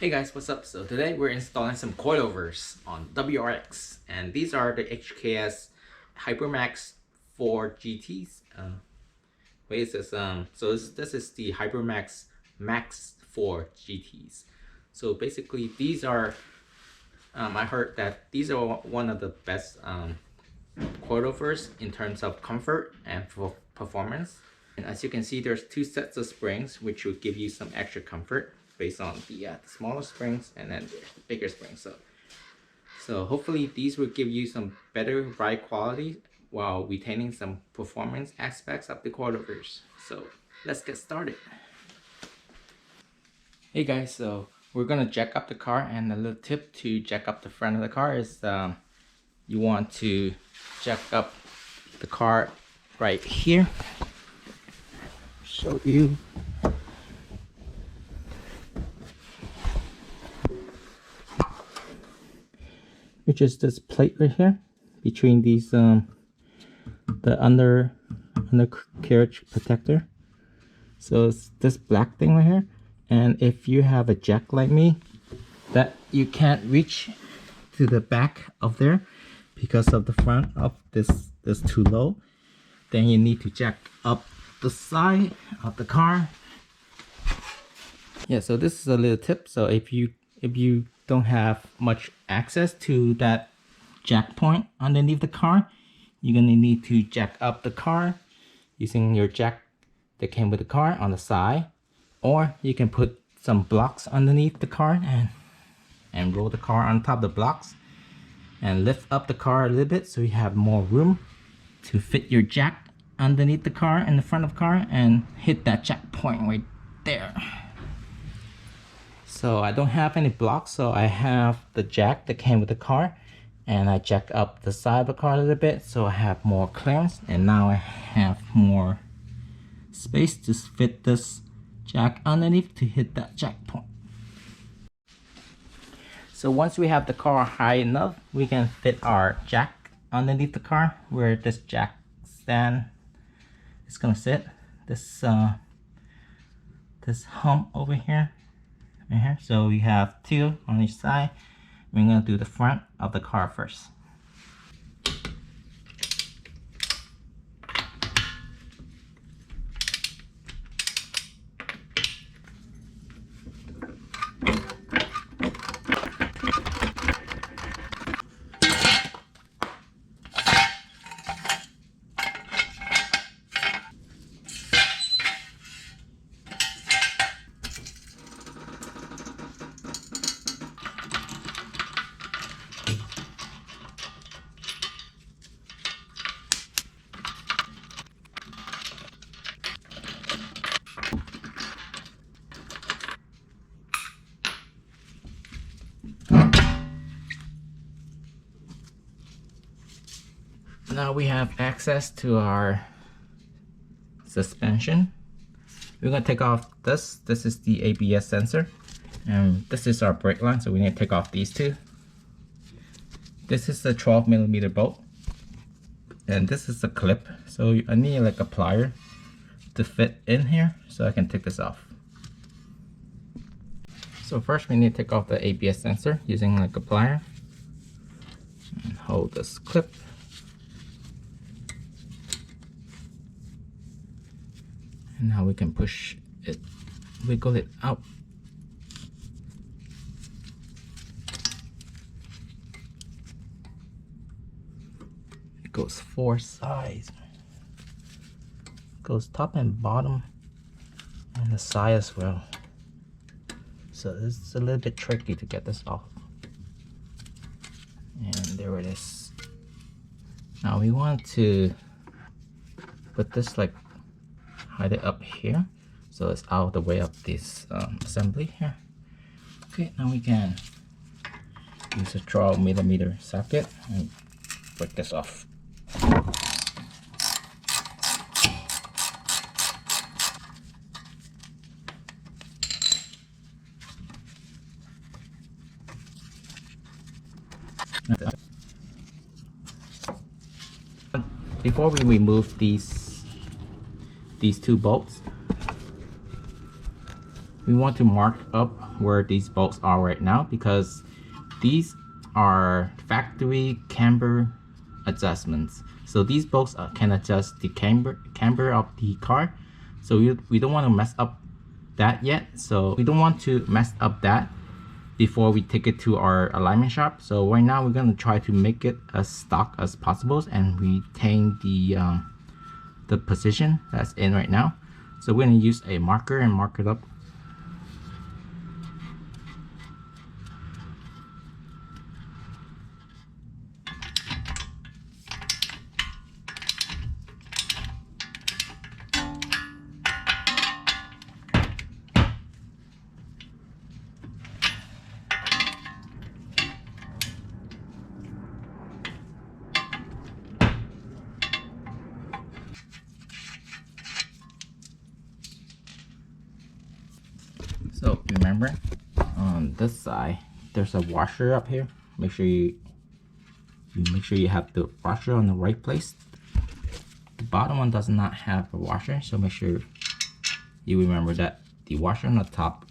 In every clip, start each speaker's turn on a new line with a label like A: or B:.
A: Hey guys, what's up? So today we're installing some coilovers on WRX, and these are the HKS HyperMax 4 GTs. Wait, it says so this is the HyperMax Max 4 GTs. So basically, these are I heard that these are one of the best coilovers in terms of comfort and for performance. And as you can see, there's two sets of springs which will give you some extra comfort based on the smaller springs, and then there's the bigger springs. So hopefully these will give you some better ride quality while retaining some performance aspects of the coilovers. So let's get started. Hey guys, so we're gonna jack up the car, and a little tip to jack up the front of the car is you want to jack up the car right here. Show you. Which is this plate right here between these the undercarriage protector. So it's this black thing right here, and if you have a jack like me that you can't reach to the back of there because of the front of this too low, then you need to jack up the side of the car. Yeah, so this is a little tip. So if you don't have much access to that jack point underneath the car, you're gonna need to jack up the car using your jack that came with the car on the side, or you can put some blocks underneath the car and roll the car on top of the blocks and lift up the car a little bit so you have more room to fit your jack underneath the car in the front of the car and hit that jack point right there. So I don't have any blocks, so I have the jack that came with the car, and I jack up the side of the car a little bit so I have more clearance, and now I have more space to fit this jack underneath to hit that jack point. So once we have the car high enough, we can fit our jack underneath the car where this jack stand is gonna sit. This hump over here. So we have two on each side. We're gonna do the front of the car first. Now we have access to our suspension. We're gonna take off this. This is the ABS sensor, and this is our brake line, so we need to take off these two. This is a 12mm bolt, and this is a clip, so I need like a plier to fit in here so I can take this off. So first we need to take off the ABS sensor using like a plier and hold this clip. And now we can push it, wiggle it out. It goes four sides. It goes top and bottom and the side as well. So it's a little bit tricky to get this off. And there it is. Now we want to put this like hide it up here so it's out of the way of this assembly here. Okay, now we can use a 12mm socket and break this off. Before we remove these two bolts, we want to mark up where these bolts are right now, because these are factory camber adjustments. So these bolts can adjust the camber of the car. So we don't want to mess up that yet. So we don't want to mess up that before we take it to our alignment shop. So right now we're going to try to make it as stock as possible and retain the position that's in right now. So we're going to use a marker and mark it up. So remember, on this side there's a washer up here. Make sure you have the washer on the right place. The bottom one does not have a washer, so make sure you remember that the washer on the top,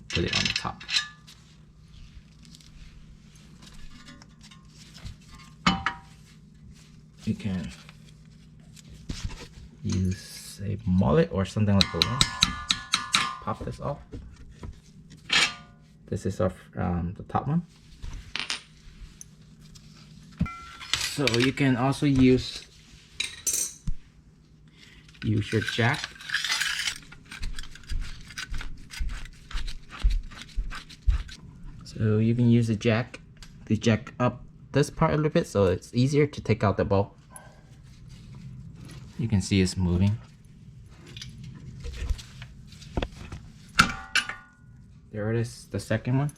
A: put it on the top. You can use a mallet or something like that. Pop this off. This is off the top one. So you can also use your jack. So you can use the jack to jack up this part a little bit, so it's easier to take out the bolt. You can see it's moving. There it is, the second one.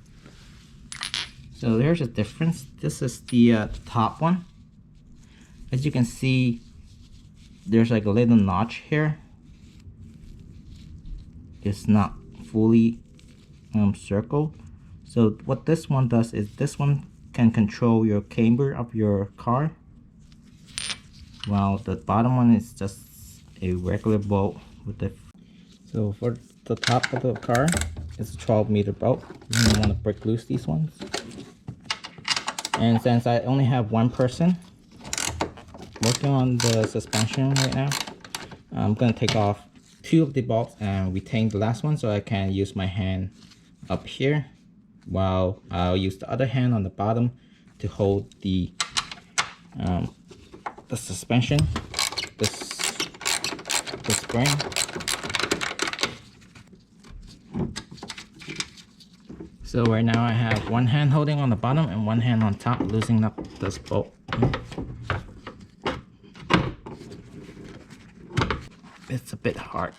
A: So there's a difference. This is the top one. As you can see, there's like a little notch here. It's not fully circled. So what this one does is this one can control your camber of your car, while the bottom one is just a regular bolt with the. So for the top of the car, it's a 12-meter bolt. You want to break loose these ones. And since I only have one person working on the suspension right now, I'm going to take off 2 of the bolts and retain the last one, so I can use my hand up here, while I'll use the other hand on the bottom to hold the suspension, the spring. So right now I have one hand holding on the bottom and one hand on top, loosening up this bolt. It's a bit hard,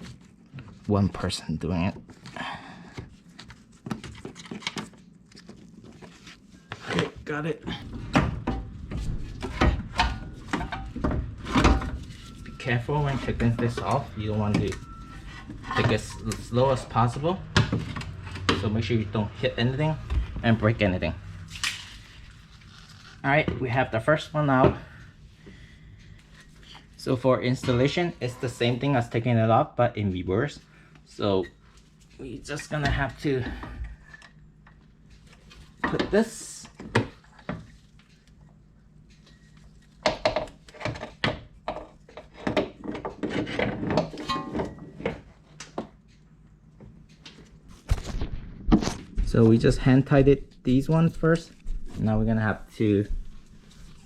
A: one person doing it. Okay, got it. Be careful when taking this off. You don't want to take it as slow as possible. So make sure you don't hit anything and break anything. Alright, we have the first one out. So for installation, it's the same thing as taking it off, but in reverse. So we're just gonna have to put this. So we just hand tightened these ones first. Now we're gonna have to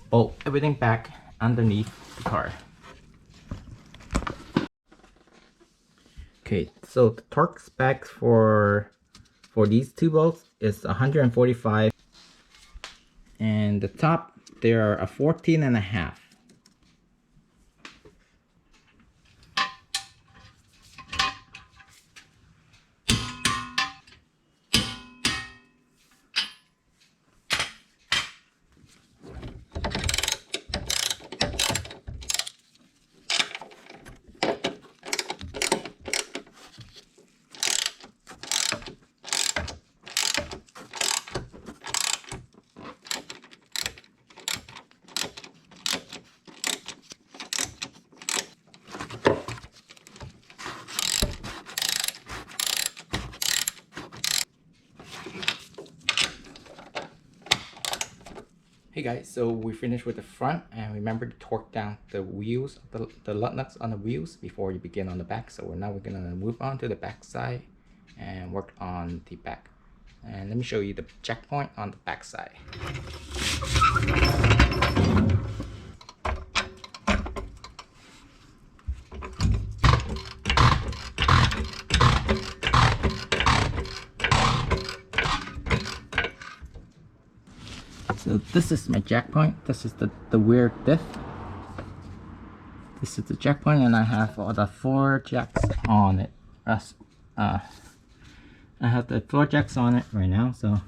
A: bolt everything back underneath the car. Okay, so the torque specs for these 2 bolts is 145, and the top they are a 14.5. Hey guys, so we finished with the front, and remember to torque down the wheels, the lug nuts on the wheels before you begin on the back. So now we're gonna move on to the back side and work on the back. And let me show you the checkpoint on the back side. So this is my jack point. This is the rear diff. This is the jack point, and I have all the 4 jacks on it. I have the 4 jacks on it right now. So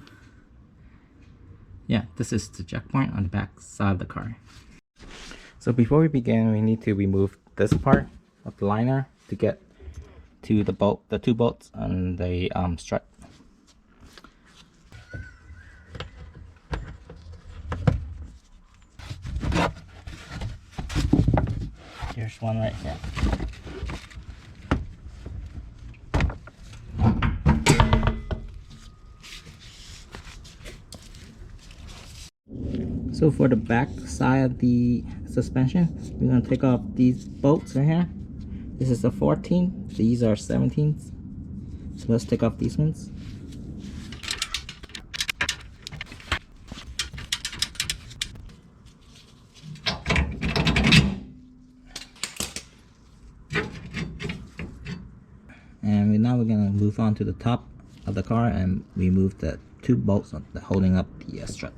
A: yeah, this is the jack point on the back side of the car. So before we begin, we need to remove this part of the liner to get to the bolt, the 2 bolts on the strut. Here's one right here. So for the back side of the suspension, we're going to take off these bolts right here. This is a 14, these are 17s. So let's take off these ones. And now we're going to move on to the top of the car and remove the 2 bolts holding up the strut.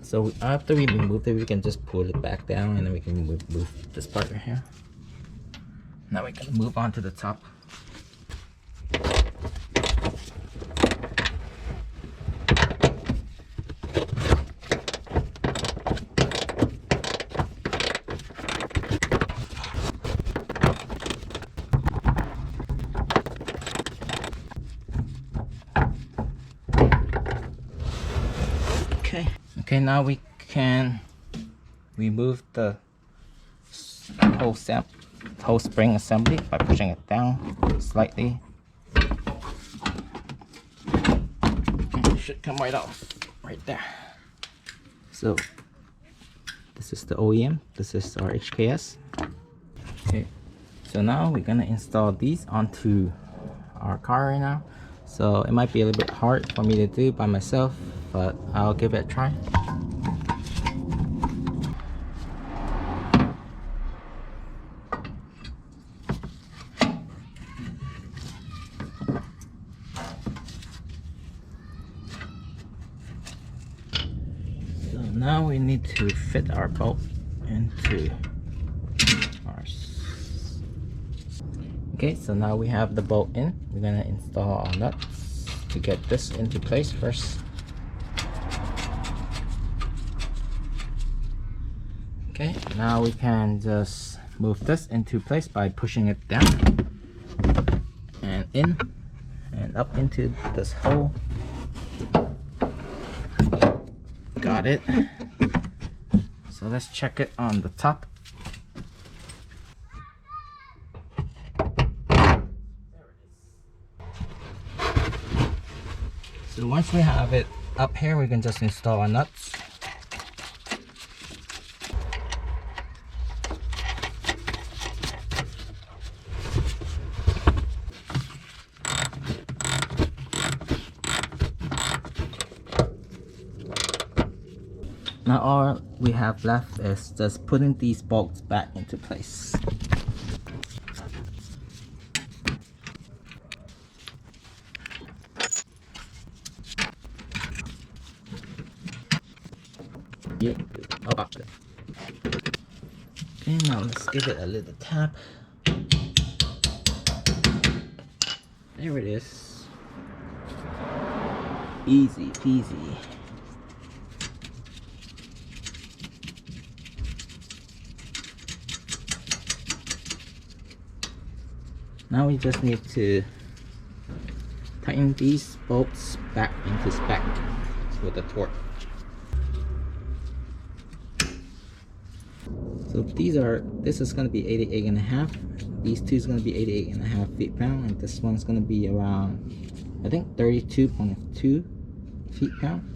A: So after we remove it, we can just pull it back down, and then we can move this part right here. Now we're going to move on to the top. Okay, now we can remove the whole spring assembly by pushing it down slightly. It should come right off right there. So this is the OEM, this is our HKS. Okay, so now we're gonna install these onto our car right now. So it might be a little bit hard for me to do by myself, but I'll give it a try. So now we need to fit our bolt into our... Okay, so now we have the bolt in. We're gonna install our nuts to get this into place first. Okay, now we can just move this into place by pushing it down and in and up into this hole. Got it. So let's check it on the top. So once we have it up here, we can just install our nuts. Now all we have left is just putting these bolts back into place. Yeah, about it. Okay, now let's give it a little tap. There it is. Easy peasy. Now we just need to tighten these bolts back into spec with a torque. So this is going to be 88.5. These two is going to be 88.5 feet-pound, and this one's going to be around I think 32.2 feet-pound.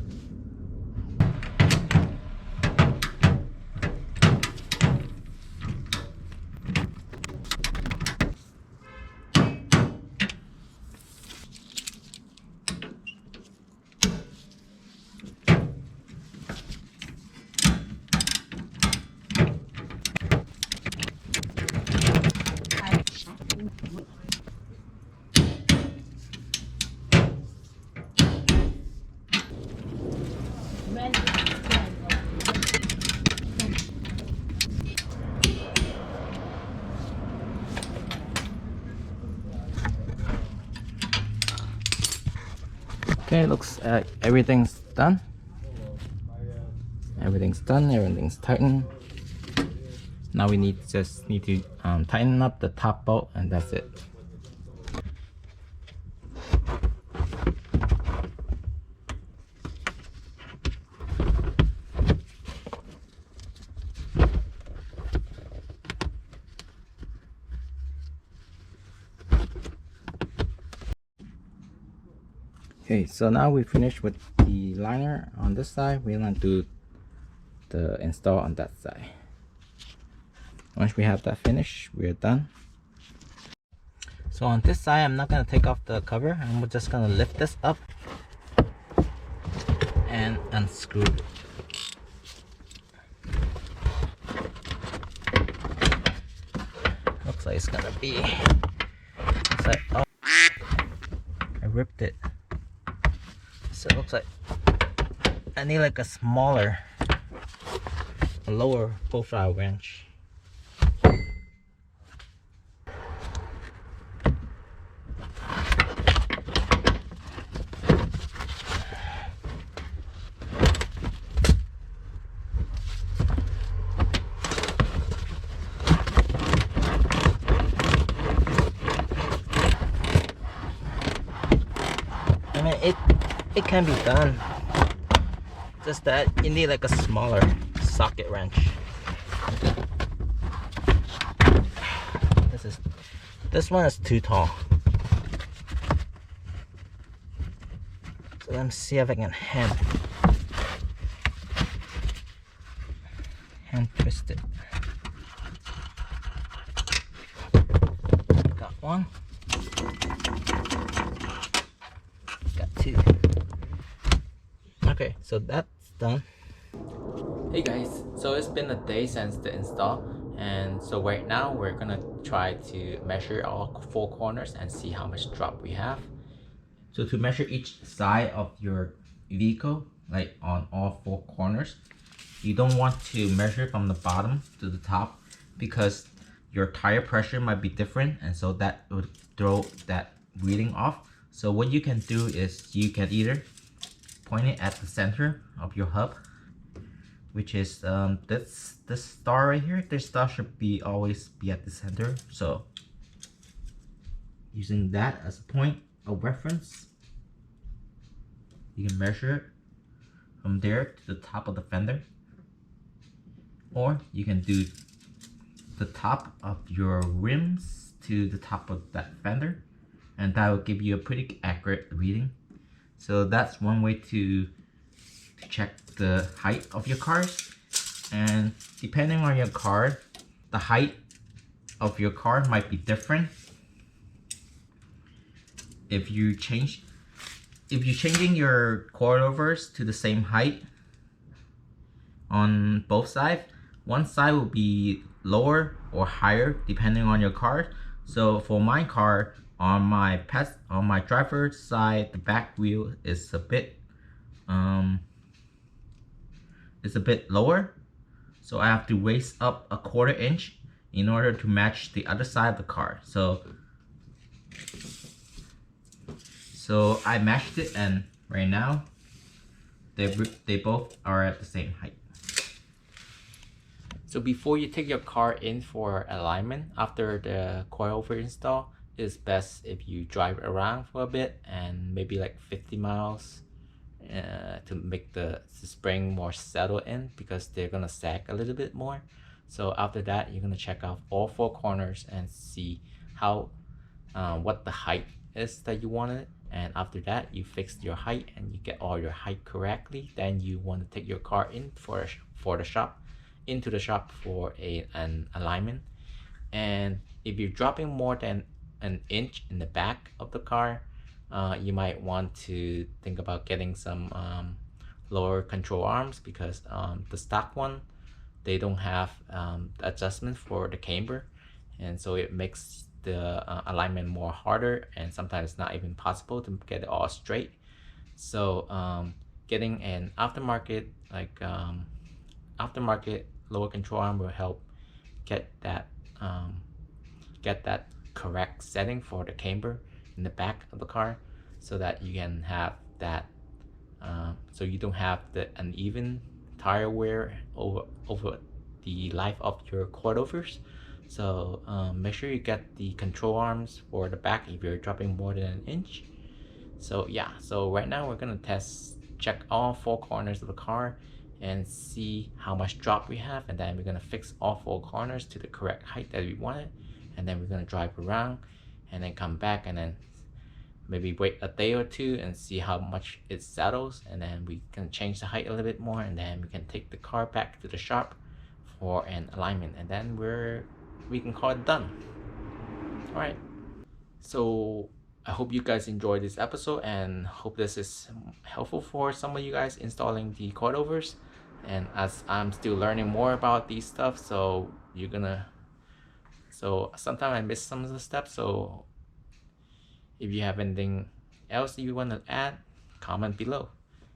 A: Okay, looks like everything's done. Everything's done, everything's tightened. Now we just need to tighten up the top bolt, and that's it. Okay, so now we finished with the liner on this side. We're gonna do the install on that side. Once we have that finished, we're done. So on this side, I'm not gonna take off the cover. I'm just gonna lift this up and unscrew it. Looks like it's gonna be. Looks like, oh, I ripped it. So it looks like I need like a lower profile wrench. I mean, it can be done. Just that you need like a smaller socket wrench. This one is too tall. So let me see if I can hand twist it. Got one. Got two. Okay, so that's done. Hey guys, so it's been a day since the install, and so right now we're gonna try to measure all four corners and see how much drop we have. So to measure each side of your vehicle, like on all four corners, you don't want to measure from the bottom to the top because your tire pressure might be different, and so that would throw that reading off. So what you can do is you can either point it at the center of your hub, which is this star right here. This star should always be at the center. So using that as a point of reference, you can measure it from there to the top of the fender, or you can do the top of your rims to the top of that fender, and that will give you a pretty accurate reading. So that's one way to check the height of your cars. And depending on your car, the height of your car might be different. If you're changing your coilovers to the same height on both sides, one side will be lower or higher depending on your car. So for my car, on my driver's side, the back wheel is a bit lower, so I have to raise up a 1/4 inch in order to match the other side of the car. So I matched it, and right now they both are at the same height. So before you take your car in for alignment after the coilover install, it's best if you drive around for a bit, and maybe like 50 miles to make the spring more settled in, because they're gonna sag a little bit more. So after that, you're gonna check out all four corners and see how what the height is that you want it, And after that, you fix your height and you get all your height correctly. Then you want to take your car in for the shop, into the shop for an alignment. And if you're dropping more than an inch in the back of the car, you might want to think about getting some lower control arms, because the stock one, they don't have adjustment for the camber, and so it makes the alignment more harder, and sometimes it's not even possible to get it all straight. So getting an aftermarket aftermarket lower control arm will help get that get that correct setting for the camber in the back of the car, so that you can have that so you don't have the uneven tire wear over the life of your coilovers. So make sure you get the control arms for the back if you're dropping more than an inch. So yeah, so right now we're gonna check all four corners of the car and see how much drop we have, and then we're gonna fix all four corners to the correct height that we wanted, and then we're gonna drive around and then come back and then maybe wait a day or two and see how much it settles, and then we can change the height a little bit more, and then we can take the car back to the shop for an alignment, and then we can call it done. All right, so I hope you guys enjoyed this episode, and hope this is helpful for some of you guys installing the coilovers. And as I'm still learning more about these stuff, so sometimes I miss some of the steps. So if you have anything else you want to add, comment below,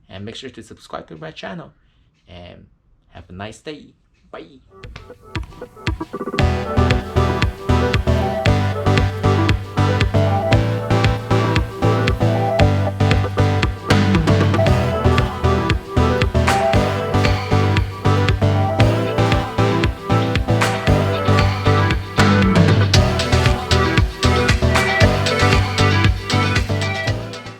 A: and make sure to subscribe to my channel, and have a nice day. Bye.